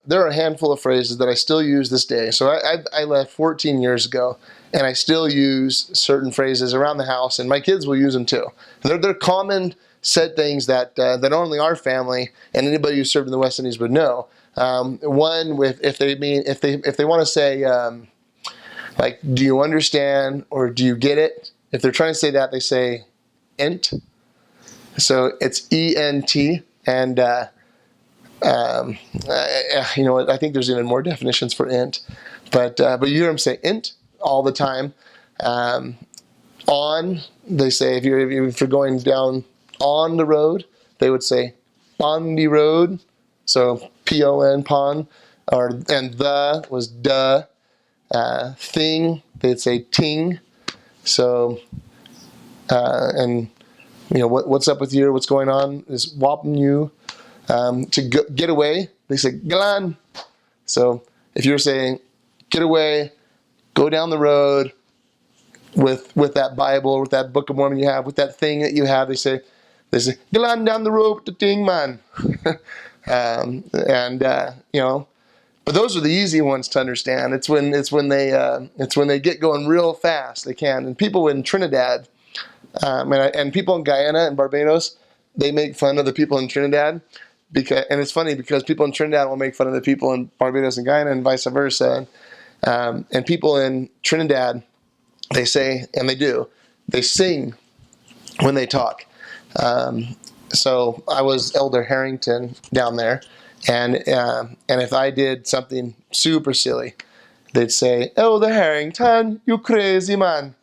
there are a handful of phrases that I still use this day. So I left 14 years ago, and I still use certain phrases around the house, and my kids will use them too. They're common said things that only our family and anybody who served in the West Indies would know. One with if they want to say like, do you understand or do you get it? If they're trying to say that, they say ent. So it's E-N-T, and you know what? I think there's even more definitions for int, but you hear them say int all the time. On, they say if you're going down on the road, they would say on the road. So P-O-N, pon, and the was duh. Thing, they'd say ting. So and you know what's up with you? What's going on? Is whopping you. To get away, they say galan. So if you're saying get away, go down the road with that Bible, with that Book of Mormon you have, with that thing that you have, they say galan down the road with the thing, man. You know, but those are the easy ones to understand. It's when they get going real fast. They can. And people in Trinidad, and people in Guyana and Barbados, they make fun of the people in Trinidad. And it's funny because people in Trinidad will make fun of the people in Barbados and Guyana and vice versa. And people in Trinidad, they say, and they sing when they talk. So I was Elder Harrington down there, and if I did something super silly, they'd say, Elder Harrington, you crazy man.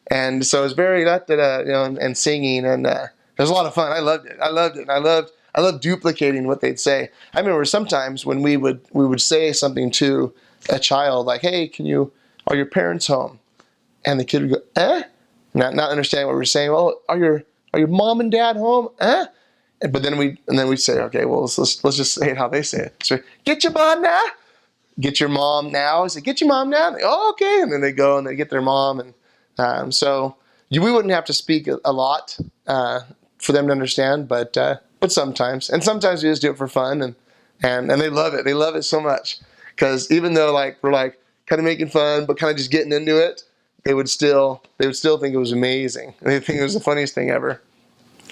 And so it was very, you know, and singing, and it was a lot of fun. I loved it. I loved duplicating what they'd say. I remember sometimes when we would say something to a child like, "Hey, are your parents home?" And the kid would go, "Eh?" Not understanding what we were saying. Well, are your mom and dad home? Eh? But then we'd say, okay, well let's just say it how they say it. So, get your mom now. Get your mom now. I say, get your mom now. They, oh, okay. And then they go and they get their mom, and so we wouldn't have to speak a lot for them to understand, but sometimes we just do it for fun, and they love it. They love it so much because even though we're kind of making fun, but kind of just getting into it, they would still think it was amazing. They think it was the funniest thing ever.